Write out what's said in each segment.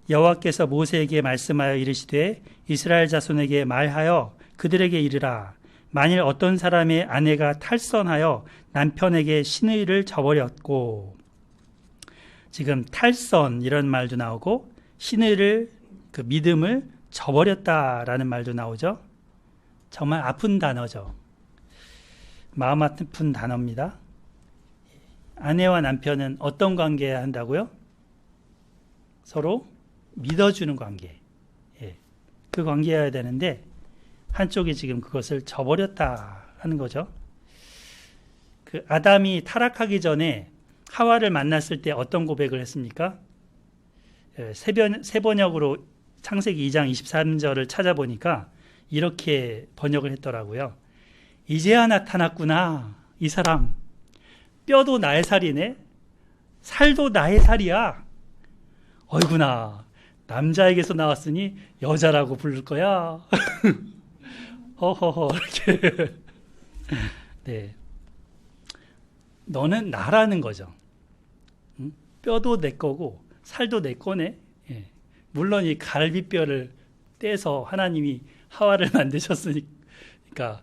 여호와께서 모세에게 말씀하여 이르시되 이스라엘 자손에게 말하여 그들에게 이르라. 만일 어떤 사람의 아내가 탈선하여 남편에게 신의를 저버렸고, 지금 탈선 이런 말도 나오고 신의를 그 믿음을 저버렸다라는 말도 나오죠. 정말 아픈 단어죠. 마음 아픈 단어입니다. 아내와 남편은 어떤 관계여야 한다고요? 서로 믿어주는 관계. 그 관계여야 되는데 한쪽이 지금 그것을 저버렸다 하는 거죠. 그 아담이 타락하기 전에 하와를 만났을 때 어떤 고백을 했습니까? 새 번역으로 창세기 2장 23절을 찾아보니까 이렇게 번역을 했더라고요. 이제야 나타났구나. 이 사람 뼈도 나의 살이네, 살도 나의 살이야. 어이구나, 남자에게서 나왔으니 여자라고 부를 거야. 허허허 이렇게. 네, 너는 나라는 거죠. 뼈도 내 거고 살도 내 거네. 물론 이 갈비뼈를 떼서 하나님이 하와를 만드셨으니까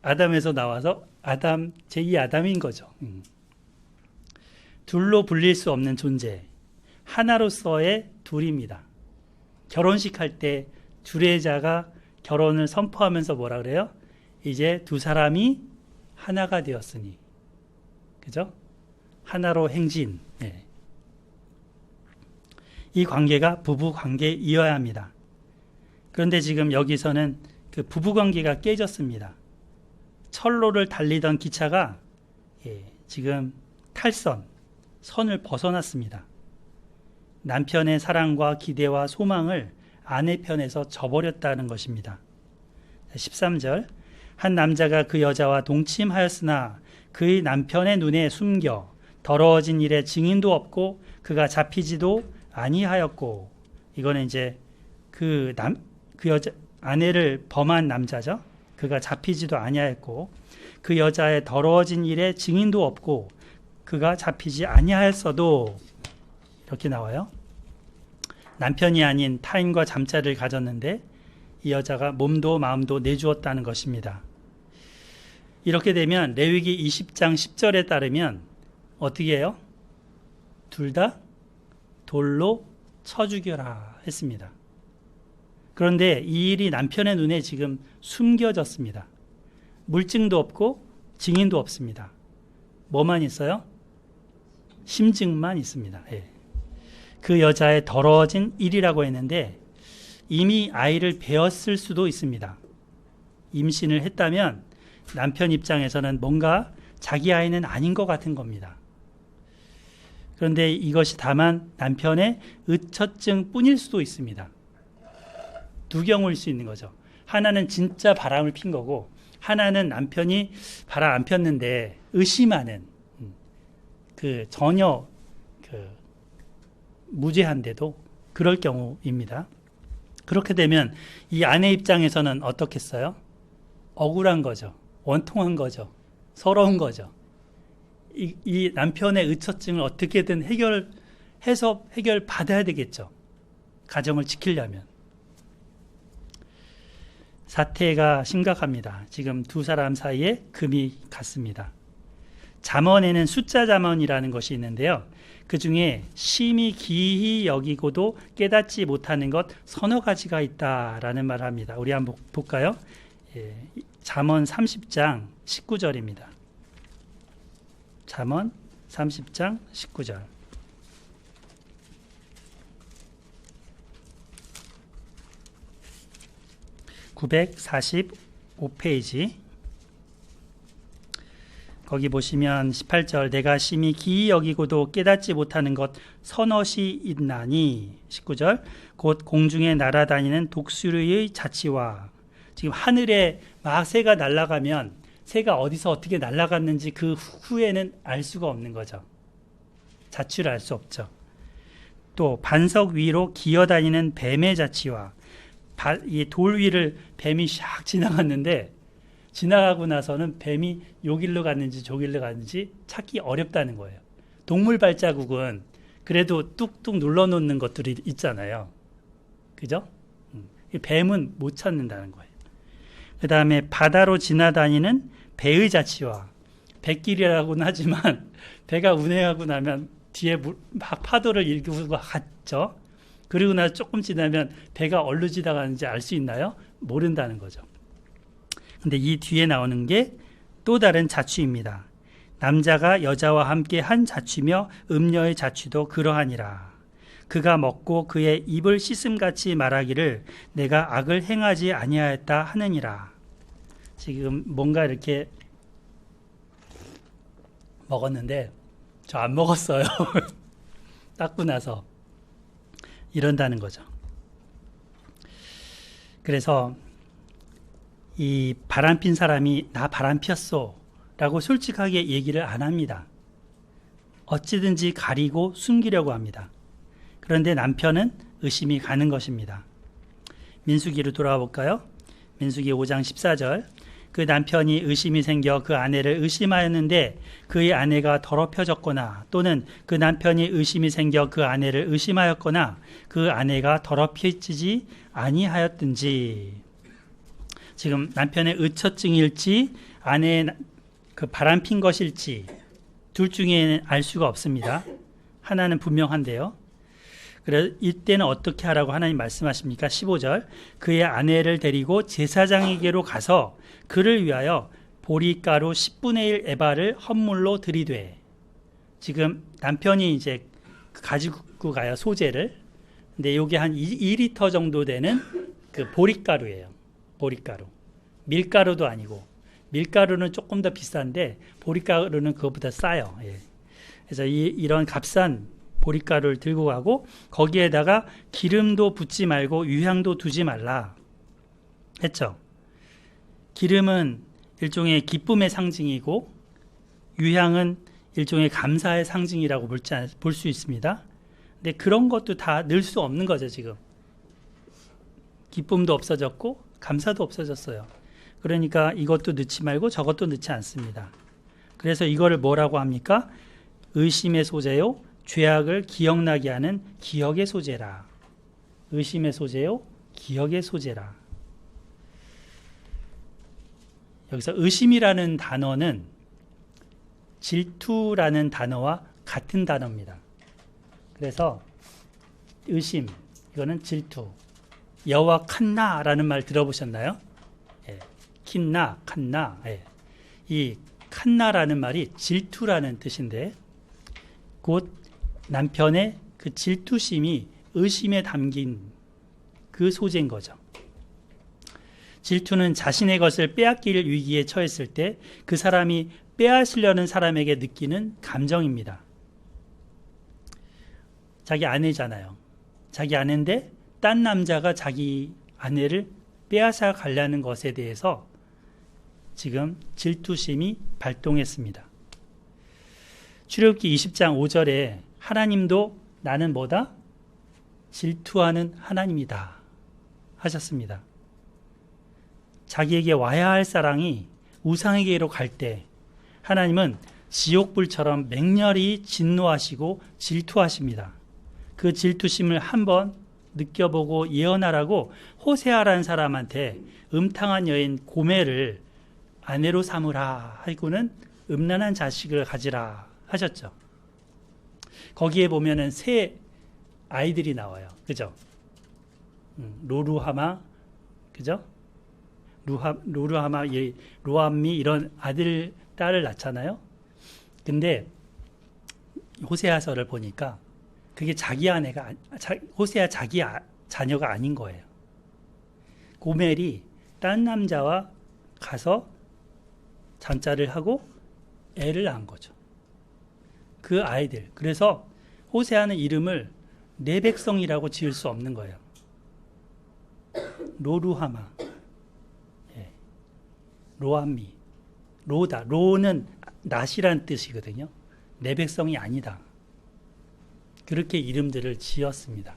아담에서 나와서 아담, 제2 아담인 거죠. 둘로 불릴 수 없는 존재, 하나로서의 둘입니다. 결혼식 할 때 주례자가 결혼을 선포하면서 뭐라 그래요? 이제 두 사람이 하나가 되었으니, 그죠? 하나로 행진. 이 관계가 부부 관계이어야 합니다. 그런데 지금 여기서는 그 부부 관계가 깨졌습니다. 철로를 달리던 기차가 지금 선을 벗어났습니다. 남편의 사랑과 기대와 소망을 아내 편에서 저버렸다는 것입니다. 13절, 한 남자가 그 여자와 동침하였으나 그의 남편의 눈에 숨겨 더러워진 일에 증인도 없고 그가 잡히지도 아니하였고, 이거는 이제 그 여자 아내를 범한 남자죠. 그가 잡히지도 아니하였고 그 여자의 더러워진 일에 증인도 없고 그가 잡히지 아니하였어도, 이렇게 나와요. 남편이 아닌 타인과 잠자를 가졌는데 이 여자가 몸도 마음도 내주었다는 것입니다. 이렇게 되면 레위기 20장 10절에 따르면 어떻게 해요? 둘 다 돌로 쳐 죽여라 했습니다. 그런데 이 일이 남편의 눈에 지금 숨겨졌습니다. 물증도 없고 증인도 없습니다. 뭐만 있어요? 심증만 있습니다. 그 여자의 더러워진 일이라고 했는데 이미 아이를 배었을 수도 있습니다. 임신을 했다면 남편 입장에서는 뭔가 자기 아이는 아닌 것 같은 겁니다. 그런데 이것이 다만 남편의 의처증 뿐일 수도 있습니다. 두 경우일 수 있는 거죠. 하나는 진짜 바람을 핀 거고, 하나는 남편이 바람 안 폈는데 의심하는, 전혀 무죄한데도 그럴 경우입니다. 그렇게 되면 이 아내 입장에서는 어떻겠어요? 억울한 거죠. 원통한 거죠. 서러운 거죠. 이 남편의 의처증을 어떻게든 해결 받아야 되겠죠. 가정을 지키려면. 사태가 심각합니다. 지금 두 사람 사이에 금이 갔습니다. 잠언에는 숫자 잠언이라는 것이 있는데요. 그 중에 심히 기히 여기고도 깨닫지 못하는 것 서너 가지가 있다라는 말을 합니다. 우리 한번 볼까요? 잠언 30장 19절입니다. 잠언 30장 19절. (945페이지) 거기 보시면 18절, 내가 심히 기이 여기고도 깨닫지 못하는 것 서너시 있나니. 19절, 곧 공중에 날아다니는 독수리의 자치와. 지금 하늘에 막 새가 날아가면 새가 어디서 어떻게 날아갔는지 그 후에는 알 수가 없는 거죠. 자취를 알 수 없죠. 또 반석 위로 기어다니는 뱀의 자취와, 이 돌 위를 뱀이 샥 지나갔는데 지나가고 나서는 뱀이 요 길로 갔는지 저 길로 갔는지 찾기 어렵다는 거예요. 동물 발자국은 그래도 뚝뚝 눌러놓는 것들이 있잖아요. 그죠? 뱀은 못 찾는다는 거예요. 그 다음에 바다로 지나다니는 배의 자취와, 배길이라고는 하지만 배가 운행하고 나면 뒤에 막 파도를 일구고 갔죠. 그리고 나서 조금 지나면 배가 어디로 지나가는지 알 수 있나요? 모른다는 거죠. 근데 이 뒤에 나오는 게 또 다른 자취입니다. 남자가 여자와 함께 한 자취며 음녀의 자취도 그러하니라. 그가 먹고 그의 입을 씻음같이 말하기를 내가 악을 행하지 아니하였다 하느니라. 지금 뭔가 이렇게 먹었는데 저 안 먹었어요. 닦고 나서 이런다는 거죠. 그래서 이 바람핀 사람이 나 바람피었소 라고 솔직하게 얘기를 안 합니다. 어찌든지 가리고 숨기려고 합니다. 그런데 남편은 의심이 가는 것입니다. 민수기로 돌아와 볼까요? 민수기 5장 14절. 그 남편이 의심이 생겨 그 아내를 의심하였는데 그의 아내가 더럽혀졌거나, 또는 그 남편이 의심이 생겨 그 아내를 의심하였거나 그 아내가 더럽혀지지 아니하였든지. 지금 남편의 의처증일지 아내의 그 바람핀 것일지 둘 중에는 알 수가 없습니다. 하나는 분명한데요. 그래서 이때는 어떻게 하라고 하나님 말씀하십니까? 15절. 그의 아내를 데리고 제사장에게로 가서 그를 위하여 보리가루 10분의 1 에바를 헌물로 들이되. 지금 남편이 이제 가지고 가요, 소재를. 근데 이게 한 2리터 정도 되는 그 보리가루예요. 보리가루. 밀가루도 아니고, 밀가루는 조금 더 비싼데 보리가루는 그것보다 싸요. 예. 그래서 이런 값싼 보리가루를 들고 가고 거기에다가 기름도 붓지 말고 유향도 두지 말라 했죠. 기름은 일종의 기쁨의 상징이고 유향은 일종의 감사의 상징이라고 볼 수 있습니다. 근데 그런 것도 다 넣을 수 없는 거죠. 지금 기쁨도 없어졌고 감사도 없어졌어요. 그러니까 이것도 넣지 말고 저것도 넣지 않습니다. 그래서 이거를 뭐라고 합니까? 의심의 소재요, 죄악을 기억나게 하는 기억의 소재라. 의심의 소재요, 기억의 소재라. 여기서 의심이라는 단어는 질투라는 단어와 같은 단어입니다. 그래서 의심, 이거는 질투. 여호와 칸나라는 말 들어보셨나요? 예. 킨나, 칸나. 예. 이 칸나라는 말이 질투라는 뜻인데 곧 남편의 그 질투심이 의심에 담긴 그 소재인 거죠. 질투는 자신의 것을 빼앗길 위기에 처했을 때 그 사람이 빼앗으려는 사람에게 느끼는 감정입니다. 자기 아내잖아요. 자기 아내인데 딴 남자가 자기 아내를 빼앗아 가려는 것에 대해서 지금 질투심이 발동했습니다. 출애굽기 20장 5절에 하나님도 나는 뭐다? 질투하는 하나님이다 하셨습니다. 자기에게 와야 할 사랑이 우상에게로 갈 때 하나님은 지옥불처럼 맹렬히 진노하시고 질투하십니다. 그 질투심을 한번 느껴보고 예언하라고 호세아라는 사람한테 음탕한 여인 고멜을 아내로 삼으라 하고는 음란한 자식을 가지라 하셨죠. 거기에 보면은 세 아이들이 나와요. 그죠? 로루하마, 그죠? 로루하마, 로암미 이런 아들, 딸을 낳잖아요. 근데 호세아서를 보니까 그게 자기 아내가, 호세아 자기 자녀가 아닌 거예요. 고멜이 딴 남자와 가서 잠자를 하고 애를 낳은 거죠. 그 아이들. 그래서 호세아는 이름을 내 백성이라고 지을 수 없는 거예요. 로루하마, 예. 로암미, 로다. 로는 낫이란 뜻이거든요. 내 백성이 아니다. 그렇게 이름들을 지었습니다.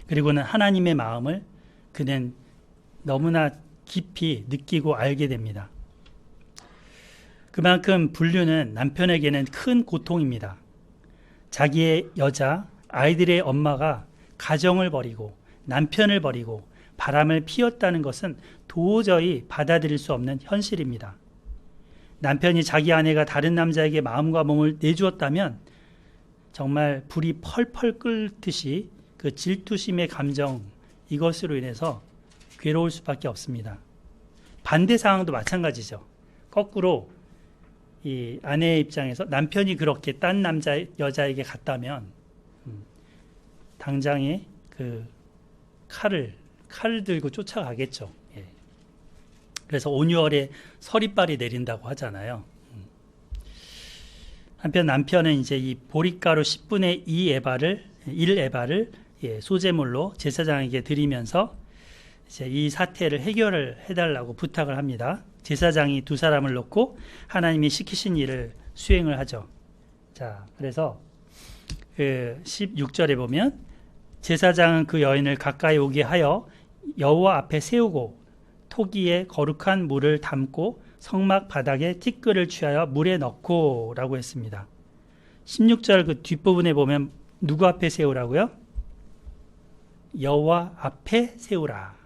그리고는 하나님의 마음을 그는 너무나 깊이 느끼고 알게 됩니다. 그만큼 불륜은 남편에게는 큰 고통입니다. 자기의 여자, 아이들의 엄마가 가정을 버리고 남편을 버리고 바람을 피웠다는 것은 도저히 받아들일 수 없는 현실입니다. 남편이 자기 아내가 다른 남자에게 마음과 몸을 내주었다면 정말 불이 펄펄 끓듯이 그 질투심의 감정, 이것으로 인해서 괴로울 수밖에 없습니다. 반대 상황도 마찬가지죠. 거꾸로 이 아내의 입장에서 남편이 그렇게 딴 남자 여자에게 갔다면 당장에 그 칼을 들고 쫓아가겠죠. 예. 그래서 온유월에 서리빨이 내린다고 하잖아요. 한편 남편은 이제 이 보리가루 10분의 1 에바를 소제물로 제사장에게 드리면서 이제 이 사태를 해결을 해달라고 부탁을 합니다. 제사장이 두 사람을 놓고 하나님이 시키신 일을 수행을 하죠. 자, 그래서 그 16절에 보면 제사장은 그 여인을 가까이 오게 하여 여호와 앞에 세우고 토기에 거룩한 물을 담고 성막 바닥에 티끌을 취하여 물에 넣고 라고 했습니다. 16절 그 뒷부분에 보면 누구 앞에 세우라고요? 여호와 앞에 세우라.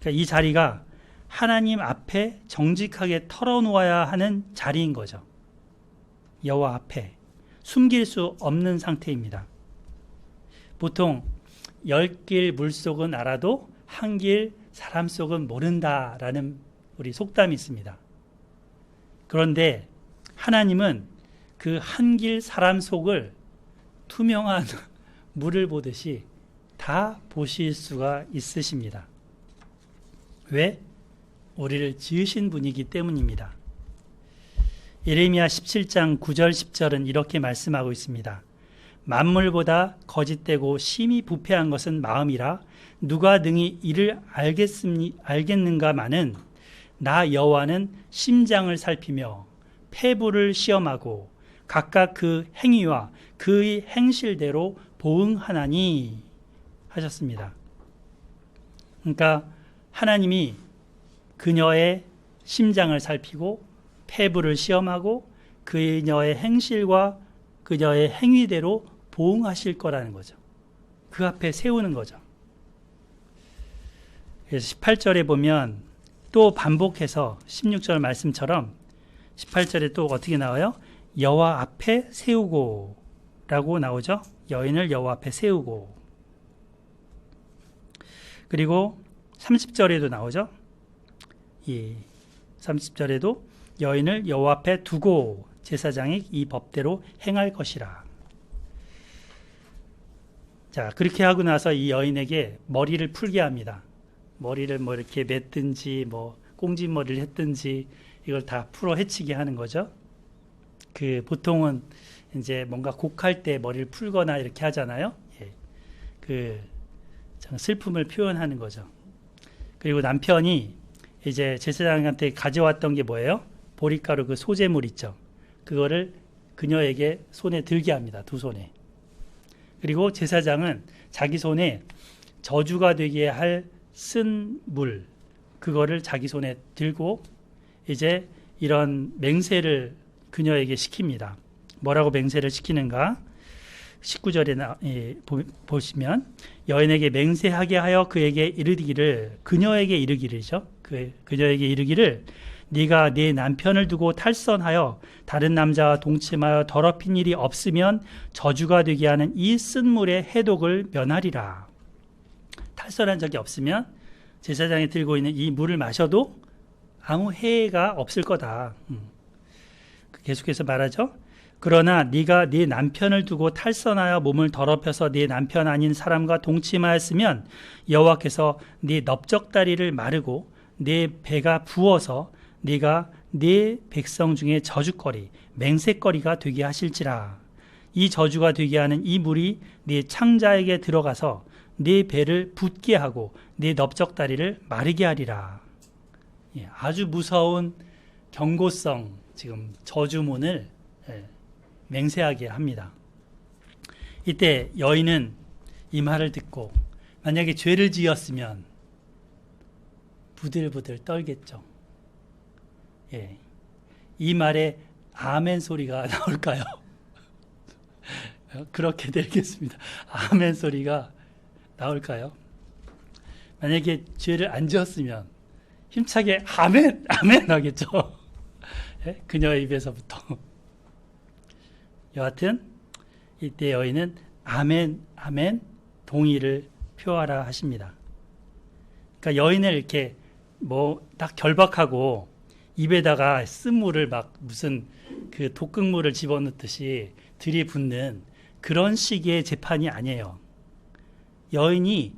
그러니까 이 자리가 하나님 앞에 정직하게 털어놓아야 하는 자리인 거죠. 여호와 앞에 숨길 수 없는 상태입니다. 보통 10길 물속은 알아도 한 길 사람 속은 모른다라는 우리 속담이 있습니다. 그런데 하나님은 그 한 길 사람 속을 투명한 물을 보듯이 다 보실 수가 있으십니다. 왜? 우리를 지으신 분이기 때문입니다. 예레미야 17장 9절 10절은 이렇게 말씀하고 있습니다. 만물보다 거짓되고 심히 부패한 것은 마음이라 누가 능히 이를 알겠는가마는 나 여호와는 심장을 살피며 폐부를 시험하고 각각 그 행위와 그의 행실대로 보응하나니 하셨습니다. 그러니까 하나님이 그녀의 심장을 살피고 폐부를 시험하고 그녀의 행실과 그녀의 행위대로 보응하실 거라는 거죠. 그 앞에 세우는 거죠. 그래서 18절에 보면 또 반복해서 16절 말씀처럼 18절에 또 어떻게 나와요? 여호와 앞에 세우고 라고 나오죠. 여인을 여호와 앞에 세우고. 그리고 30절에도 나오죠. 이 30절에도 여인을 여호와 앞에 두고 제사장이 이 법대로 행할 것이라. 자, 그렇게 하고 나서 이 여인에게 머리를 풀게 합니다. 머리를 뭐 이렇게 맸든지 뭐 꽁지머리를 했든지 이걸 다 풀어 헤치게 하는 거죠. 그 보통은 이제 뭔가 곡할 때 머리를 풀거나 이렇게 하잖아요. 예. 그 슬픔을 표현하는 거죠. 그리고 남편이 이제 제사장한테 가져왔던 게 뭐예요? 보리가루 그 소재물 있죠. 그거를 그녀에게 손에 들게 합니다. 두 손에. 그리고 제사장은 자기 손에 저주가 되게 할 쓴 물, 그거를 자기 손에 들고 이제 이런 맹세를 그녀에게 시킵니다. 뭐라고 맹세를 시키는가? 19절에 보시면 여인에게 맹세하게 하여 그에게 이르기를, 그녀에게 이르기를이죠. 그녀에게 이르기를 네가 네 남편을 두고 탈선하여 다른 남자와 동침하여 더럽힌 일이 없으면 저주가 되게 하는 이 쓴물의 해독을 면하리라. 탈선한 적이 없으면 제사장이 들고 있는 이 물을 마셔도 아무 해가 없을 거다. 계속해서 말하죠. 그러나 네가 네 남편을 두고 탈선하여 몸을 더럽혀서 네 남편 아닌 사람과 동침하였으면 여호와께서 네 넓적다리를 마르고 네 배가 부어서 네가 네 백성 중에 저주거리 맹세거리가 되게 하실지라. 이 저주가 되게 하는 이 물이 네 창자에게 들어가서 네 배를 붓게 하고 네 넓적다리를 마르게 하리라. 예, 아주 무서운 경고성 지금 저주문을 맹세하게 합니다. 이때 여인은 이 말을 듣고 만약에 죄를 지었으면 부들부들 떨겠죠. 예, 이 말에 아멘 소리가 나올까요? 그렇게 되겠습니다. 아멘 소리가 나올까요? 만약에 죄를 안 지었으면 힘차게 아멘, 아멘 하겠죠. 예? 그녀의 입에서부터. 여하튼 이때 여인은 아멘, 아멘 동의를 표하라 하십니다. 그러니까 여인을 이렇게 뭐 딱 결박하고 입에다가 쓴물을 막 무슨 그 독극물을 집어넣듯이 들이붓는 그런 식의 재판이 아니에요. 여인이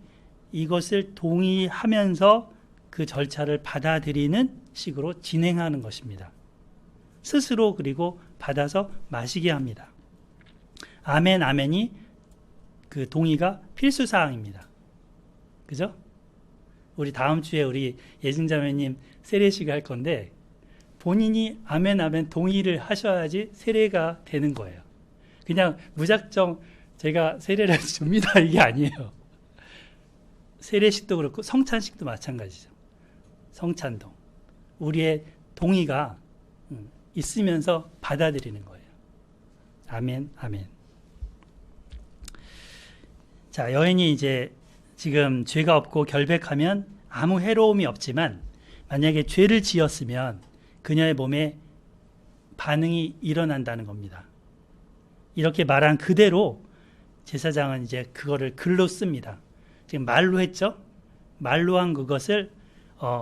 이것을 동의하면서 그 절차를 받아들이는 식으로 진행하는 것입니다. 스스로 그리고 받아서 마시게 합니다. 아멘, 아멘이 그 동의가 필수사항입니다. 그죠? 우리 다음 주에 우리 예진자매님 세례식 할 건데 본인이 아멘, 아멘 동의를 하셔야지 세례가 되는 거예요. 그냥 무작정 제가 세례를 줍니다 이게 아니에요. 세례식도 그렇고 성찬식도 마찬가지죠. 성찬도 우리의 동의가 있으면서 받아들이는 거예요. 아멘, 아멘. 자, 여인이 이제 지금 죄가 없고 결백하면 아무 해로움이 없지만 만약에 죄를 지었으면 그녀의 몸에 반응이 일어난다는 겁니다. 이렇게 말한 그대로 제사장은 이제 그거를 글로 씁니다. 지금 말로 했죠? 말로 한 그것을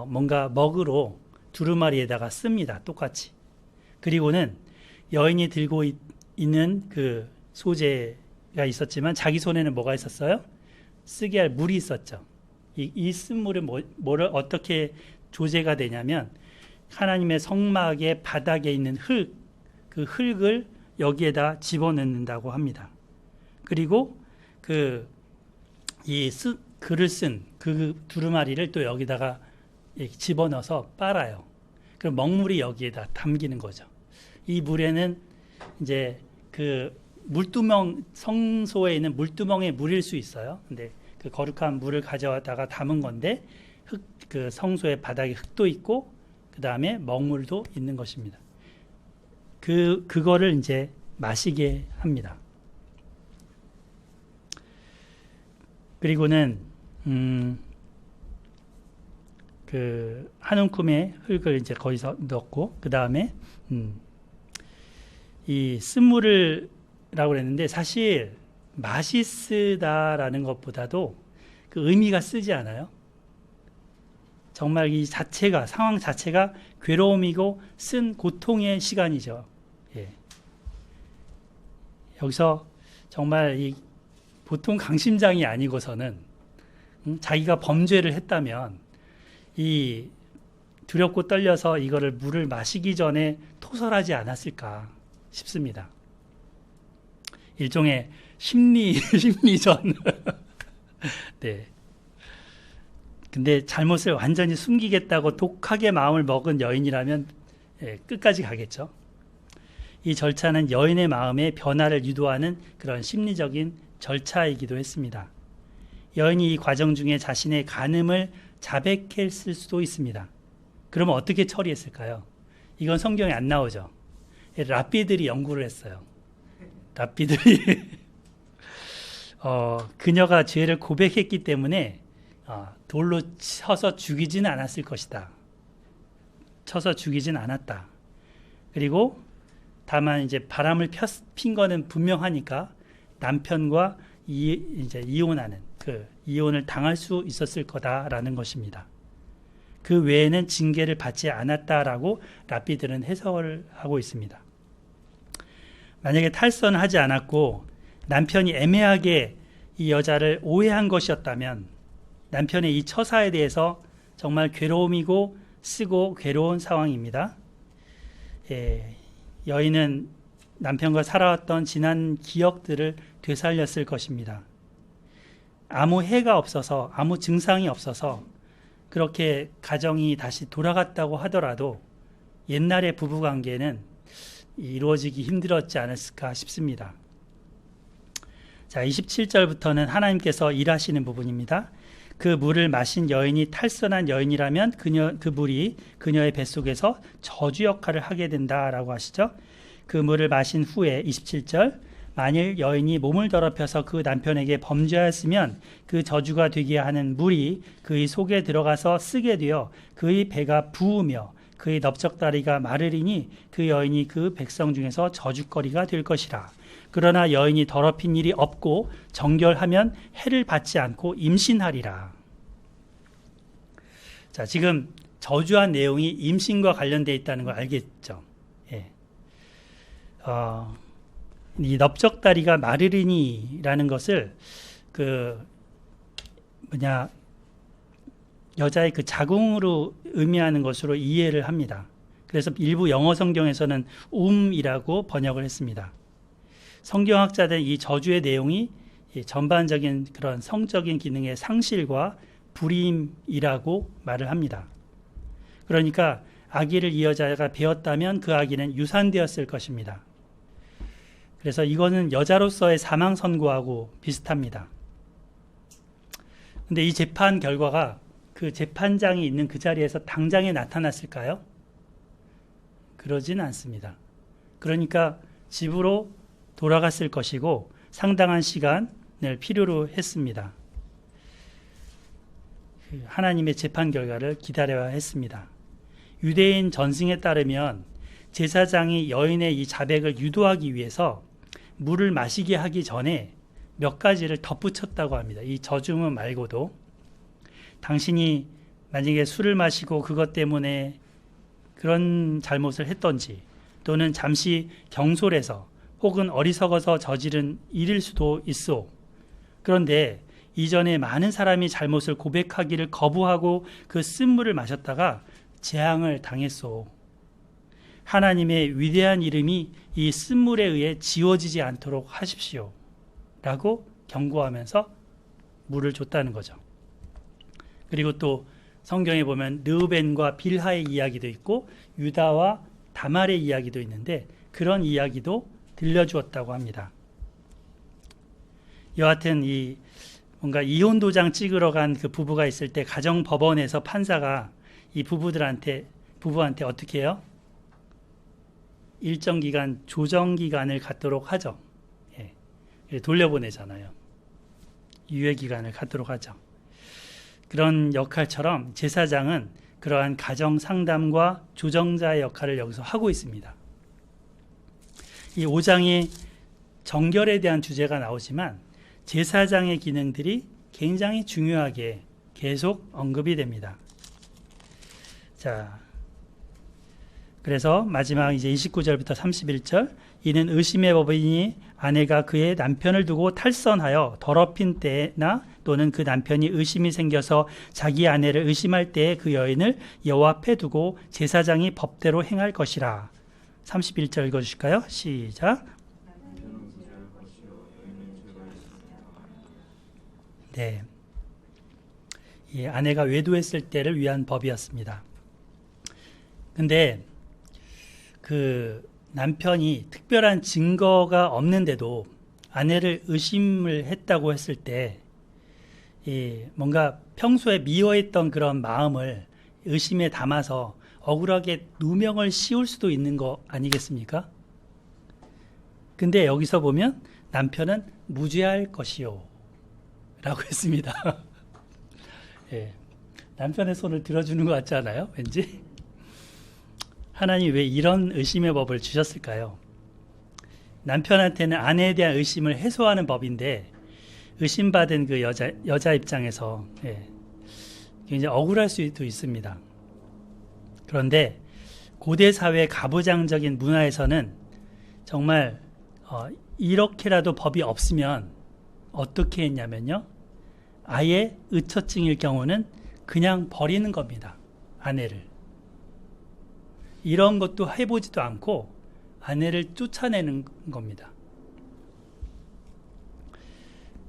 뭔가 먹으로 두루마리에다가 씁니다. 똑같이. 그리고는 여인이 들고 있는 그 소재가 있었지만 자기 손에는 뭐가 있었어요? 쓰게 할 물이 있었죠. 이 쓴물은 뭐를 어떻게 조제가 되냐면 하나님의 성막의 바닥에 있는 그 흙을 여기에다 집어넣는다고 합니다. 그리고 글을 쓴 그 두루마리를 또 여기다가 집어넣어서 빨아요. 그럼 먹물이 여기에다 담기는 거죠. 이 물에는 이제 그 물두멍, 성소에 있는 물두멍에 물일 수 있어요. 근데 그 거룩한 물을 가져다가 담은 건데 그 성소의 바닥에 흙도 있고 그 다음에 먹물도 있는 것입니다. 그거를 이제 마시게 합니다. 그리고는 그 한 움큼의 흙을 이제 거기서 넣고 그 다음에 이 쓴물을 라고 그랬는데 사실 맛이 쓰다라는 것보다도 그 의미가 쓰지 않아요. 정말 이 자체가 상황 자체가 괴로움이고 쓴 고통의 시간이죠. 예. 여기서 정말 이 보통 강심장이 아니고서는 자기가 범죄를 했다면 이 두렵고 떨려서 이거를 물을 마시기 전에 토설하지 않았을까 싶습니다. 일종의 심리전. 네. 근데 잘못을 완전히 숨기겠다고 독하게 마음을 먹은 여인이라면 끝까지 가겠죠. 이 절차는 여인의 마음에 변화를 유도하는 그런 심리적인 절차이기도 했습니다. 여인이 이 과정 중에 자신의 간음을 자백했을 수도 있습니다. 그러면 어떻게 처리했을까요? 이건 성경에 안 나오죠. 랍비들이 연구를 했어요. 랍비들이 그녀가 죄를 고백했기 때문에 돌로 쳐서 죽이지는 않았을 것이다. 쳐서 죽이진 않았다. 그리고 다만 이제 바람을 핀 거는 분명하니까 남편과 이제 이혼하는 이혼을 당할 수 있었을 거다라는 것입니다. 그 외에는 징계를 받지 않았다라고 랍비들은 해석을 하고 있습니다. 만약에 탈선을 하지 않았고 남편이 애매하게 이 여자를 오해한 것이었다면 남편의 이 처사에 대해서 정말 괴로움이고 쓰고 괴로운 상황입니다. 여인은 남편과 살아왔던 지난 기억들을 되살렸을 것입니다. 아무 해가 없어서 아무 증상이 없어서 그렇게 가정이 다시 돌아갔다고 하더라도 옛날의 부부관계는 이루어지기 힘들었지 않았을까 싶습니다. 자, 27절부터는 하나님께서 일하시는 부분입니다. 그 물을 마신 여인이 탈선한 여인이라면 그 물이 그녀의 뱃속에서 저주 역할을 하게 된다라고 하시죠. 그 물을 마신 후에 27절 만일 여인이 몸을 더럽혀서 그 남편에게 범죄하였으면 그 저주가 되게 하는 물이 그의 속에 들어가서 쓰게 되어 그의 배가 부으며 그의 넓적다리가 마르리니 그 여인이 그 백성 중에서 저주거리가 될 것이라. 그러나 여인이 더럽힌 일이 없고 정결하면 해를 받지 않고 임신하리라. 자, 지금 저주한 내용이 임신과 관련되어 있다는 걸 알겠죠? 예. 이 넓적다리가 마르리니라는 것을 여자의 그 자궁으로 의미하는 것으로 이해를 합니다. 그래서 일부 영어 성경에서는 이라고 번역을 했습니다. 성경학자들은 이 저주의 내용이 전반적인 그런 성적인 기능의 상실과 불임이라고 말을 합니다. 그러니까 아기를 이 여자가 배었다면 그 아기는 유산되었을 것입니다. 그래서 이거는 여자로서의 사망 선고하고 비슷합니다. 근데 이 재판 결과가 그 재판장이 있는 그 자리에서 당장에 나타났을까요? 그러진 않습니다. 그러니까 집으로 돌아갔을 것이고 상당한 시간을 필요로 했습니다. 하나님의 재판 결과를 기다려야 했습니다. 유대인 전승에 따르면 제사장이 여인의 이 자백을 유도하기 위해서 물을 마시게 하기 전에 몇 가지를 덧붙였다고 합니다. 이 저주문 말고도 당신이 만약에 술을 마시고 그것 때문에 그런 잘못을 했던지 또는 잠시 경솔해서 혹은 어리석어서 저지른 일일 수도 있소. 그런데 이전에 많은 사람이 잘못을 고백하기를 거부하고 그 쓴물을 마셨다가 재앙을 당했소. 하나님의 위대한 이름이 이 쓴물에 의해 지워지지 않도록 하십시오. 라고 경고하면서 물을 줬다는 거죠. 그리고 또 성경에 보면 르우벤과 빌하의 이야기도 있고 유다와 다말의 이야기도 있는데 그런 이야기도 들려주었다고 합니다. 여하튼 뭔가 이혼 도장 찍으러 간 그 부부가 있을 때 가정법원에서 판사가 이 부부한테 어떻게 해요? 일정 기간 조정 기간을 갖도록 하죠. 예. 돌려보내잖아요. 유예 기간을 갖도록 하죠. 그런 역할처럼 제사장은 그러한 가정 상담과 조정자의 역할을 여기서 하고 있습니다. 이 5장에 정결에 대한 주제가 나오지만 제사장의 기능들이 굉장히 중요하게 계속 언급이 됩니다. 자, 그래서 마지막 이제 29절부터 31절 이는 의심의 법이니 아내가 그의 남편을 두고 탈선하여 더럽힌 때나 또는 그 남편이 의심이 생겨서 자기 아내를 의심할 때에 그 여인을 여호와 앞에 두고 제사장이 법대로 행할 것이라. 31절 읽어주실까요? 시작. 네, 이 아내가 외도했을 때를 위한 법이었습니다. 근데 그 남편이 특별한 증거가 없는데도 아내를 의심을 했다고 했을 때 뭔가 평소에 미워했던 그런 마음을 의심에 담아서 억울하게 누명을 씌울 수도 있는 거 아니겠습니까? 근데 여기서 보면 남편은 무죄할 것이요 라고 했습니다. 예, 남편의 손을 들어주는 것 같지 않아요? 왠지? 하나님이 왜 이런 의심의 법을 주셨을까요? 남편한테는 아내에 대한 의심을 해소하는 법인데 의심받은 그 여자 입장에서 굉장히 억울할 수도 있습니다. 그런데 고대 사회 가부장적인 문화에서는 정말 이렇게라도 법이 없으면 어떻게 했냐면요, 아예 의처증일 경우는 그냥 버리는 겁니다. 아내를. 이런 것도 해보지도 않고 아내를 쫓아내는 겁니다.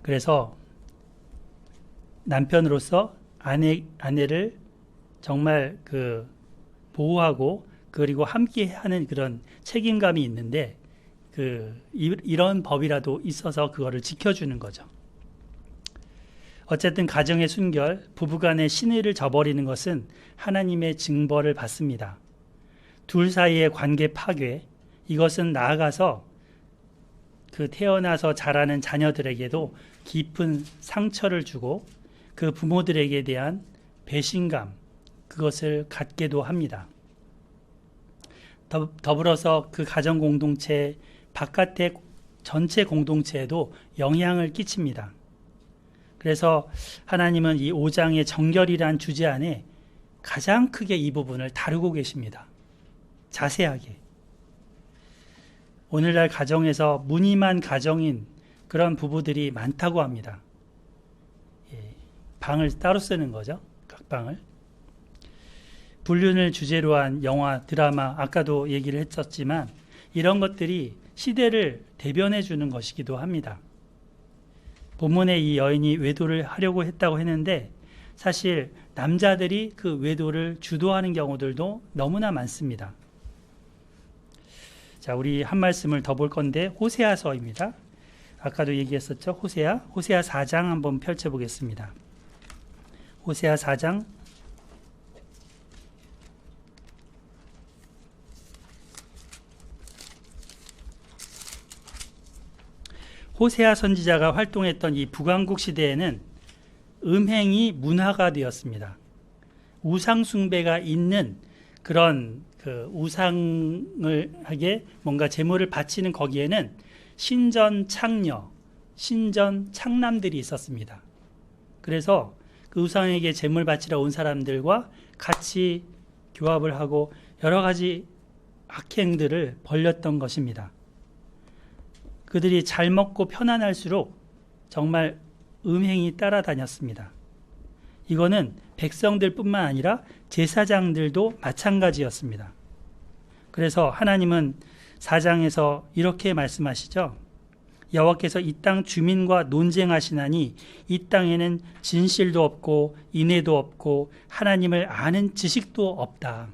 그래서 남편으로서 아내를 정말 보호하고 그리고 함께 하는 그런 책임감이 있는데 이런 법이라도 있어서 그거를 지켜주는 거죠. 어쨌든 가정의 순결, 부부간의 신의를 저버리는 것은 하나님의 징벌을 받습니다. 둘 사이의 관계 파괴, 이것은 나아가서 그 태어나서 자라는 자녀들에게도 깊은 상처를 주고 그 부모들에게 대한 배신감, 그것을 갖게도 합니다. 더불어서 그 가정 공동체 바깥의 전체 공동체에도 영향을 끼칩니다. 그래서 하나님은 이 5장의 정결이란 주제 안에 가장 크게 이 부분을 다루고 계십니다. 자세하게. 오늘날 가정에서 무늬만 가정인 그런 부부들이 많다고 합니다. 방을 따로 쓰는 거죠. 각 방을. 불륜을 주제로 한 영화, 드라마, 아까도 얘기를 했었지만 이런 것들이 시대를 대변해 주는 것이기도 합니다. 본문에 이 여인이 외도를 하려고 했다고 했는데 사실 남자들이 그 외도를 주도하는 경우들도 너무나 많습니다. 자, 우리 한 말씀을 더 볼 건데 호세아서입니다. 아까도 얘기했었죠. 호세아 4장 한번 펼쳐보겠습니다. 호세아 4장 호세아 선지자가 활동했던 이 북왕국 시대에는 음행이 문화가 되었습니다. 우상 숭배가 있는 그런 그 우상을 하게 뭔가 제물을 바치는 거기에는 신전 창녀, 신전 창남들이 있었습니다. 그래서 그 우상에게 제물 바치러 온 사람들과 같이 교합을 하고 여러 가지 악행들을 벌였던 것입니다. 그들이 잘 먹고 편안할수록 정말 음행이 따라다녔습니다. 이거는 백성들뿐만 아니라 제사장들도 마찬가지였습니다. 그래서 하나님은 4장에서 이렇게 말씀하시죠. 여호와께서 이 땅 주민과 논쟁하시나니 이 땅에는 진실도 없고 인애도 없고 하나님을 아는 지식도 없다.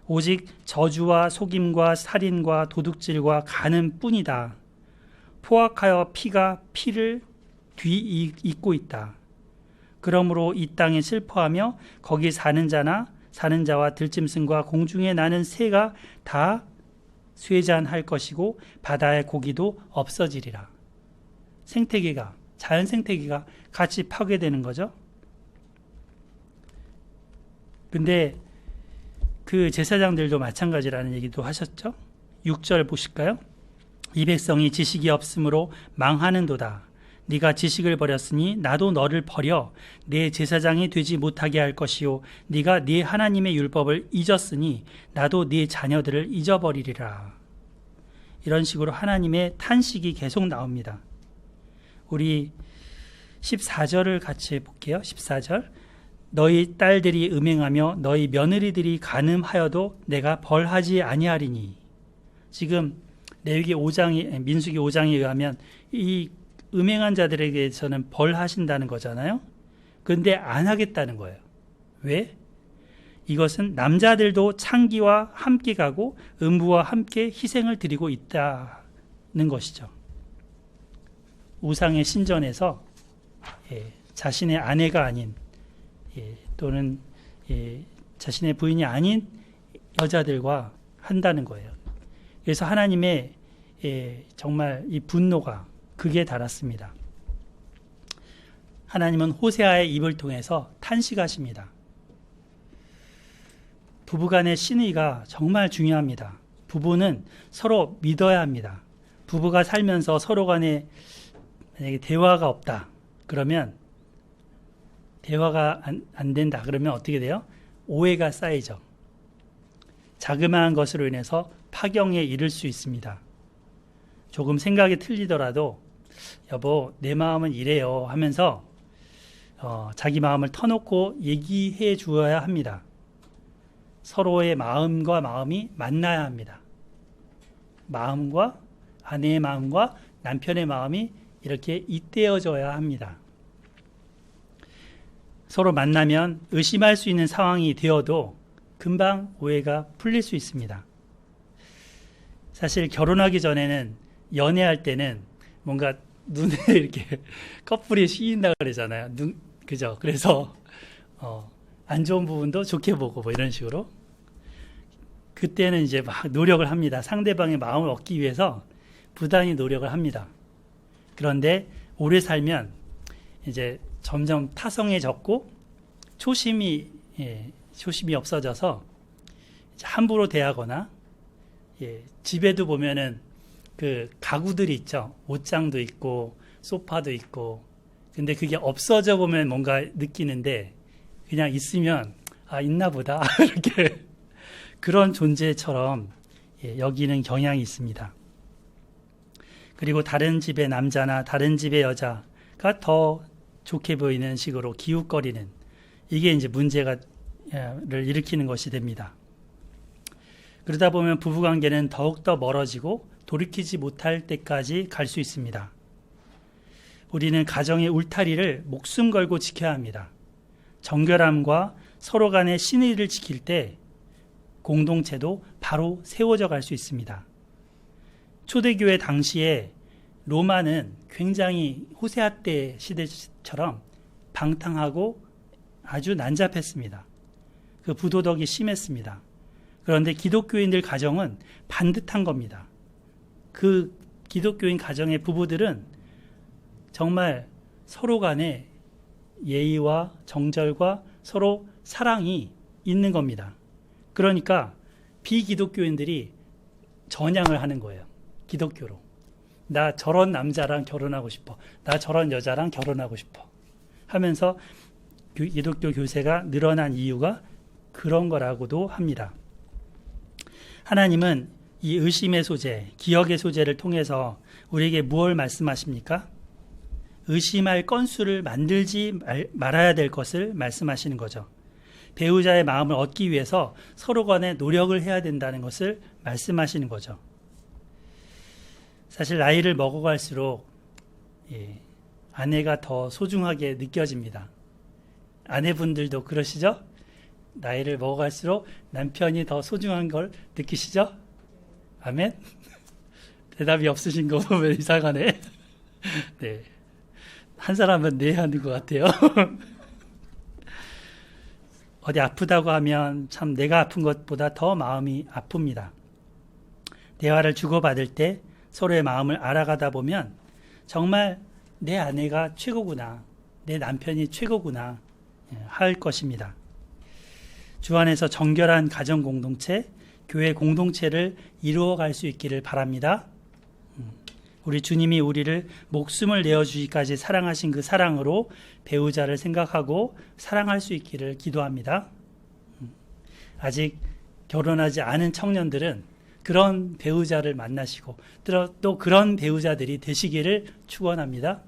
오직 저주와 속임과 살인과 도둑질과 간음 뿐이다. 포악하여 피가 피를 뒤잇고 있다. 그러므로 이 땅에 슬퍼하며 거기 사는 자와 들짐승과 공중에 나는 새가 다 쇠잔할 것이고 바다의 고기도 없어지리라. 생태계가, 자연 생태계가 같이 파괴되는 거죠. 근데 그 제사장들도 마찬가지라는 얘기도 하셨죠. 6절 보실까요? 이 백성이 지식이 없으므로 망하는도다. 네가 지식을 버렸으니 나도 너를 버려 내 제사장이 되지 못하게 할 것이요 네가 네 하나님의 율법을 잊었으니 나도 네 자녀들을 잊어버리리라. 이런 식으로 하나님의 탄식이 계속 나옵니다. 우리 14절을 같이 볼게요. 14절. 너희 딸들이 음행하며 너희 며느리들이 간음하여도 내가 벌하지 아니하리니. 지금 민수기 5장에 의하면 이 음행한 자들에게서는 벌하신다는 거잖아요. 그런데 안 하겠다는 거예요. 왜? 이것은 남자들도 창기와 함께 가고 음부와 함께 희생을 드리고 있다는 것이죠. 우상의 신전에서 자신의 아내가 아닌 또는 자신의 부인이 아닌 여자들과 한다는 거예요. 그래서 하나님의 정말 이 분노가 극에 달았습니다. 하나님은 호세아의 입을 통해서 탄식하십니다. 부부간의 신의가 정말 중요합니다. 부부는 서로 믿어야 합니다. 부부가 살면서 서로 간에 만약에 대화가 없다 그러면 대화가 안 된다 그러면 어떻게 돼요? 오해가 쌓이죠. 자그마한 것으로 인해서 파경에 이를 수 있습니다. 조금 생각이 틀리더라도 여보 내 마음은 이래요 하면서 자기 마음을 터놓고 얘기해 주어야 합니다. 서로의 마음과 마음이 만나야 합니다. 마음과 아내의 마음과 남편의 마음이 이렇게 잇대어져야 합니다. 서로 만나면 의심할 수 있는 상황이 되어도 금방 오해가 풀릴 수 있습니다. 사실 결혼하기 전에는 연애할 때는 뭔가 눈에 이렇게 커플이 휘인다 그러잖아요. 그죠? 그래서 안 좋은 부분도 좋게 보고 뭐 이런 식으로 그때는 이제 막 노력을 합니다. 상대방의 마음을 얻기 위해서 부단히 노력을 합니다. 그런데 오래 살면 이제 점점 타성해졌고 초심이 없어져서 이제 함부로 대하거나 집에도 보면은 그 가구들이 있죠. 옷장도 있고 소파도 있고 근데 그게 없어져 보면 뭔가 느끼는데 그냥 있으면 있나 보다 이렇게 그런 존재처럼 여기는 경향이 있습니다. 그리고 다른 집의 남자나 다른 집의 여자가 더 좋게 보이는 식으로 기웃거리는 이게 이제 문제를 일으키는 것이 됩니다. 그러다 보면 부부관계는 더욱더 멀어지고 돌이키지 못할 때까지 갈 수 있습니다. 우리는 가정의 울타리를 목숨 걸고 지켜야 합니다. 정결함과 서로 간의 신의를 지킬 때 공동체도 바로 세워져 갈 수 있습니다. 초대교회 당시에 로마는 굉장히 호세아 때 시대처럼 방탕하고 아주 난잡했습니다. 그 부도덕이 심했습니다. 그런데 기독교인들 가정은 반듯한 겁니다. 그 기독교인 가정의 부부들은 정말 서로 간에 예의와 정절과 서로 사랑이 있는 겁니다. 그러니까 비기독교인들이 전향을 하는 거예요. 기독교로. 나 저런 남자랑 결혼하고 싶어. 나 저런 여자랑 결혼하고 싶어. 하면서 기독교 교세가 늘어난 이유가 그런 거라고도 합니다. 하나님은 이 의심의 소재, 기억의 소재를 통해서 우리에게 무엇을 말씀하십니까? 의심할 건수를 만들지 말아야 될 것을 말씀하시는 거죠. 배우자의 마음을 얻기 위해서 서로 간에 노력을 해야 된다는 것을 말씀하시는 거죠. 사실 나이를 먹어갈수록 아내가 더 소중하게 느껴집니다. 아내분들도 그러시죠? 나이를 먹어갈수록 남편이 더 소중한 걸 느끼시죠? 아멘? 대답이 없으신 거 보면 이상하네. 네. 한 사람은 네 하는 것 같아요. 어디 아프다고 하면 참 내가 아픈 것보다 더 마음이 아픕니다. 대화를 주고받을 때 서로의 마음을 알아가다 보면 정말 내 아내가 최고구나, 내 남편이 최고구나 할 것입니다. 주 안에서 정결한 가정 공동체, 교회 공동체를 이루어갈 수 있기를 바랍니다. 우리 주님이 우리를 목숨을 내어주기까지 사랑하신 그 사랑으로 배우자를 생각하고 사랑할 수 있기를 기도합니다. 아직 결혼하지 않은 청년들은 그런 배우자를 만나시고 또 그런 배우자들이 되시기를 축원합니다.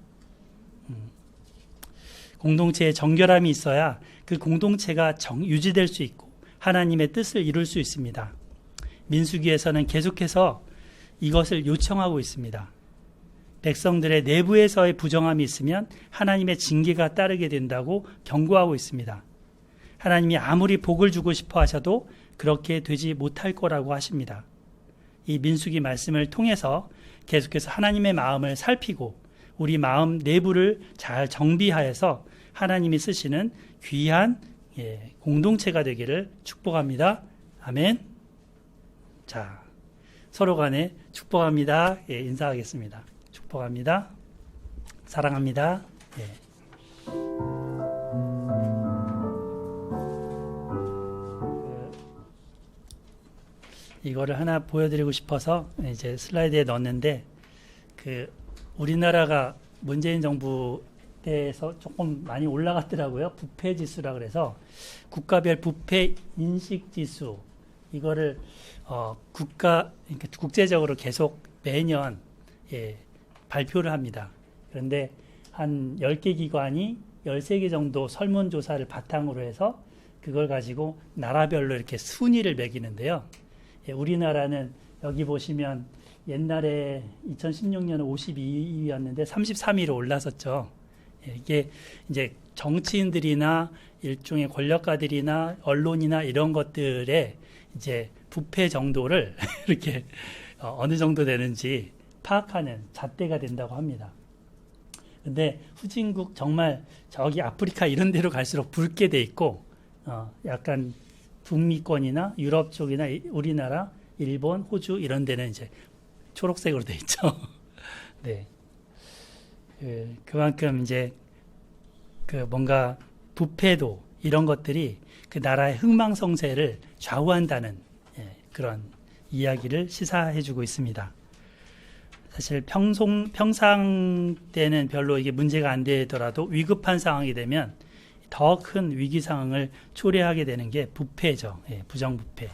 공동체에 정결함이 있어야 그 공동체가 유지될 수 있고 하나님의 뜻을 이룰 수 있습니다. 민수기에서는 계속해서 이것을 요청하고 있습니다. 백성들의 내부에서의 부정함이 있으면 하나님의 징계가 따르게 된다고 경고하고 있습니다. 하나님이 아무리 복을 주고 싶어 하셔도 그렇게 되지 못할 거라고 하십니다. 이 민수기 말씀을 통해서 계속해서 하나님의 마음을 살피고 우리 마음 내부를 잘 정비하여서 하나님이 쓰시는 귀한 공동체가 되기를 축복합니다. 아멘. 자, 서로 간에 축복합니다. 인사하겠습니다. 축복합니다. 사랑합니다. 이거를 하나 보여드리고 싶어서 이제 슬라이드에 넣었는데 우리나라가 문재인 정부 때에서 조금 많이 올라갔더라고요. 부패 지수라 그래서 국가별 부패 인식 지수 이거를 국제적으로 계속 매년 발표를 합니다. 그런데 한 10개 기관이 13개 정도 설문조사를 바탕으로 해서 그걸 가지고 나라별로 이렇게 순위를 매기는데요. 우리나라는 여기 보시면 옛날에 2016년은 52위였는데 33위로 올라섰죠. 이게 이제 정치인들이나 일종의 권력가들이나 언론이나 이런 것들의 이제 부패 정도를 이렇게 어느 정도 되는지 파악하는 잣대가 된다고 합니다. 근데 후진국 정말 저기 아프리카 이런 데로 갈수록 붉게 돼 있고 약간 북미권이나 유럽 쪽이나 우리나라, 일본, 호주 이런 데는 이제 초록색으로 돼 있죠. 네. 그만큼 이제 그 뭔가 부패도 이런 것들이 그 나라의 흥망성쇠를 좌우한다는 그런 이야기를 시사해주고 있습니다. 사실 평상 때는 별로 이게 문제가 안 되더라도 위급한 상황이 되면 더 큰 위기 상황을 초래하게 되는 게 부패죠. 부정부패.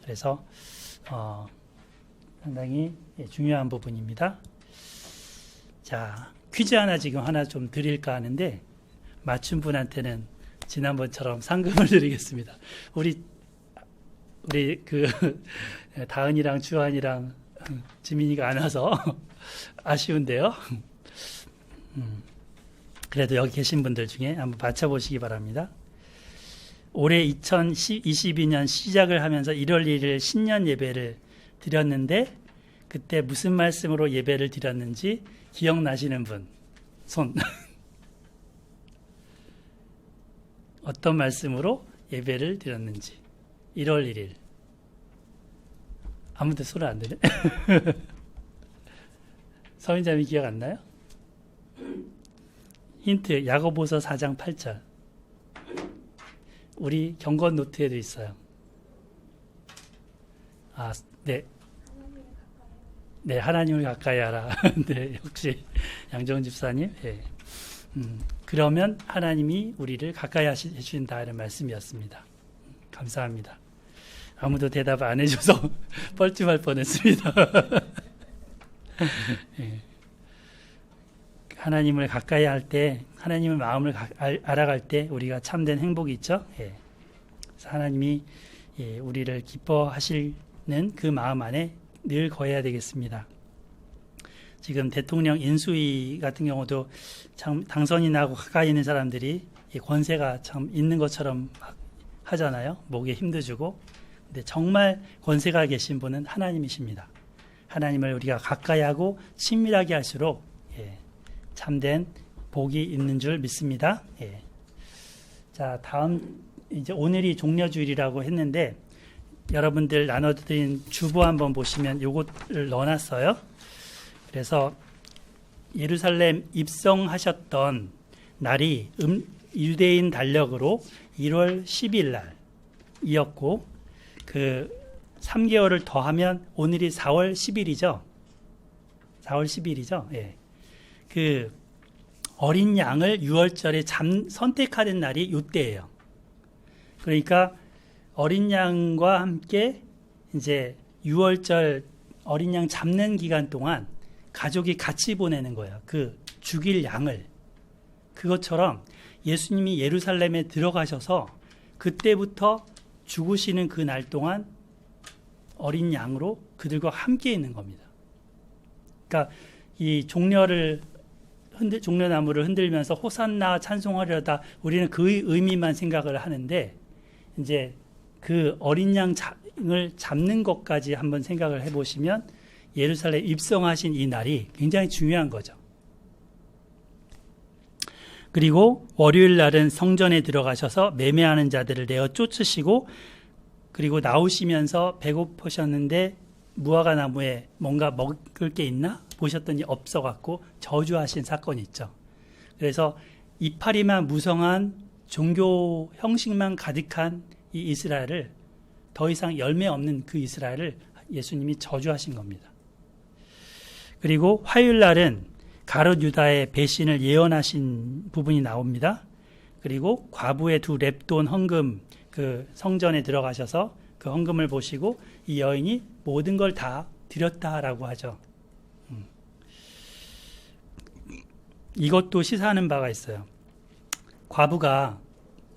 그래서 상당히 중요한 부분입니다. 자, 퀴즈 하나 좀 드릴까 하는데 맞춘 분한테는 지난번처럼 상금을 드리겠습니다. 우리 그 다은이랑 주한이랑 지민이가 안 와서 아쉬운데요. 그래도 여기 계신 분들 중에 한번 맞춰보시기 바랍니다. 올해 2022년 시작을 하면서 1월 1일 신년 예배를 드렸는데 그때 무슨 말씀으로 예배를 드렸는지 기억나시는 분? 손. 어떤 말씀으로 예배를 드렸는지. 1월 1일. 아무도 손을 안 드네. 서인자님 기억 안 나요? 힌트, 야고보서 4장 8절. 우리 경건 노트에도 있어요. 네. 네, 하나님을 가까이 하라. 네, 역시 양정은 집사님. 네. 그러면 하나님이 우리를 가까이 해주신다 이런 말씀이었습니다. 감사합니다. 아무도 대답 안 해줘서 뻘쭘할 뻔했습니다. 네. 하나님을 가까이 할 때, 하나님의 마음을 알아갈 때 우리가 참된 행복이 있죠. 예. 그래서 하나님이 우리를 기뻐하시는 그 마음 안에 늘 거해야 되겠습니다. 지금 대통령 인수위 같은 경우도 참 당선이 나고 가까이 있는 사람들이 권세가 참 있는 것처럼 하잖아요. 목에 힘도 주고. 근데 정말 권세가 계신 분은 하나님이십니다. 하나님을 우리가 가까이 하고 친밀하게 할수록 참된 복이 있는 줄 믿습니다. 자, 다음 이제 오늘이 종려주일이라고 했는데 여러분들 나눠드린 주보 한번 보시면 요것을 넣어놨어요. 그래서 예루살렘 입성하셨던 날이 유대인 달력으로 1월 10일 날이었고 그 3개월을 더하면 오늘이 4월 10일이죠. 4월 10일이죠. 예. 그 어린 양을 유월절에 선택하는 날이 이때예요. 그러니까 어린 양과 함께 이제 유월절 어린 양 잡는 기간 동안 가족이 같이 보내는 거예요. 그 죽일 양을. 그것처럼 예수님이 예루살렘에 들어가셔서 그때부터 죽으시는 그 날 동안 어린 양으로 그들과 함께 있는 겁니다. 그러니까 이 종려나무를 흔들면서 호산나 찬송하려다 우리는 그 의미만 생각을 하는데 이제 그 어린 양을 잡는 것까지 한번 생각을 해보시면 예루살렘 입성하신 이 날이 굉장히 중요한 거죠. 그리고 월요일 날은 성전에 들어가셔서 매매하는 자들을 내어 쫓으시고 그리고 나오시면서 배고프셨는데 무화과 나무에 뭔가 먹을 게 있나 보셨더니 없어갖고 저주하신 사건이 있죠. 그래서 이파리만 무성한 종교 형식만 가득한 이 이스라엘을 더 이상 열매 없는 그 이스라엘을 예수님이 저주하신 겁니다. 그리고 화요일 날은 가롯 유다의 배신을 예언하신 부분이 나옵니다. 그리고 과부의 두 렙돈 헌금 그 성전에 들어가셔서 그 헌금을 보시고 이 여인이 모든 걸 다 드렸다라고 하죠. 이것도 시사하는 바가 있어요. 과부가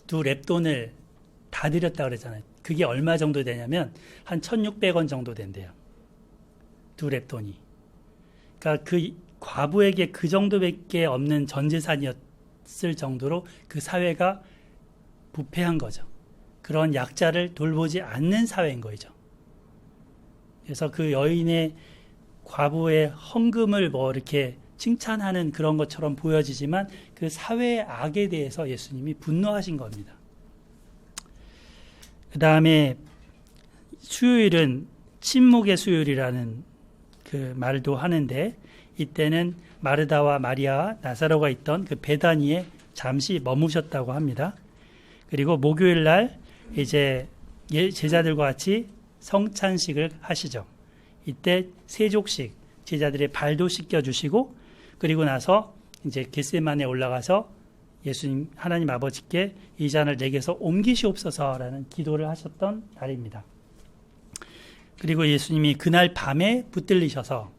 두 렙돈을 다 드렸다고 그랬잖아요. 그게 얼마 정도 되냐면 한 1,600원 정도 된대요. 두 렙돈이. 그러니까 그 과부에게 그 정도밖에 없는 전 재산이었을 정도로 그 사회가 부패한 거죠. 그런 약자를 돌보지 않는 사회인 거죠. 그래서 그 여인의 과부의 헌금을 뭐 이렇게 칭찬하는 그런 것처럼 보여지지만 그 사회의 악에 대해서 예수님이 분노하신 겁니다. 그 다음에 수요일은 침묵의 수요일이라는 그 말도 하는데 이때는 마르다와 마리아와 나사로가 있던 그 베다니에 잠시 머무셨다고 합니다. 그리고 목요일 날 이제 제자들과 같이 성찬식을 하시죠. 이때 세족식 제자들의 발도 씻겨주시고 그리고 나서 이제 겟세마네에 올라가서 예수님 하나님 아버지께 이 잔을 내게서 옮기시옵소서라는 기도를 하셨던 날입니다. 그리고 예수님이 그날 밤에 붙들리셔서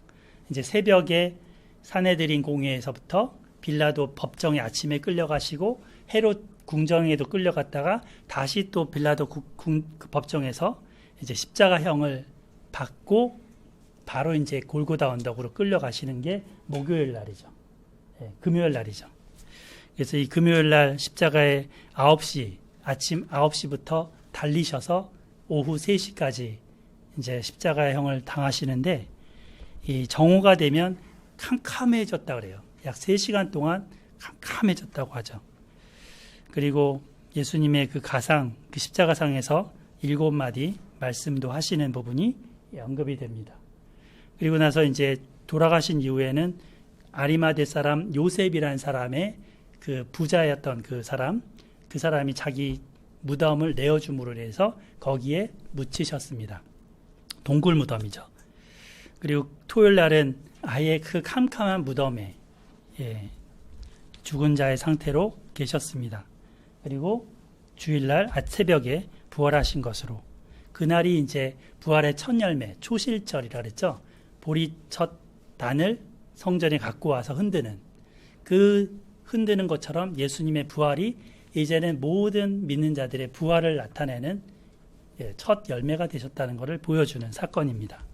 이제 새벽에 산헤드린 공회에서부터 빌라도 법정에 아침에 끌려가시고 헤롯 궁정에도 끌려갔다가 다시 또 빌라도 법정에서 이제 십자가형을 받고 바로 이제 골고다 언덕으로 끌려가시는 게 목요일 날이죠. 네, 금요일 날이죠. 그래서 이 금요일 날 십자가에 9시, 아침 9시부터 달리셔서 오후 3시까지 이제 십자가형을 당하시는데 이 정오가 되면 캄캄해졌다 그래요. 약 3시간 동안 캄캄해졌다고 하죠. 그리고 예수님의 그 가상, 그 십자가상에서 7마디 말씀도 하시는 부분이 언급이 됩니다. 그리고 나서 이제 돌아가신 이후에는 아리마대 사람 요셉이라는 사람의 그 부자였던 그 사람이 자기 무덤을 내어줌으로 해서 거기에 묻히셨습니다. 동굴 무덤이죠. 그리고 토요일 날은 아예 그 캄캄한 무덤에 죽은 자의 상태로 계셨습니다. 그리고 주일날 새벽에 부활하신 것으로 그날이 이제 부활의 첫 열매 초실절이라 그랬죠. 보리 첫 단을 성전에 갖고 와서 흔드는 그 흔드는 것처럼 예수님의 부활이 이제는 모든 믿는 자들의 부활을 나타내는 첫 열매가 되셨다는 것을 보여주는 사건입니다.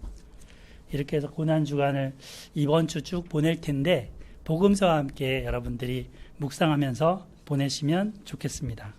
이렇게 해서 고난주간을 이번 주 쭉 보낼 텐데 복음서와 함께 여러분들이 묵상하면서 보내시면 좋겠습니다.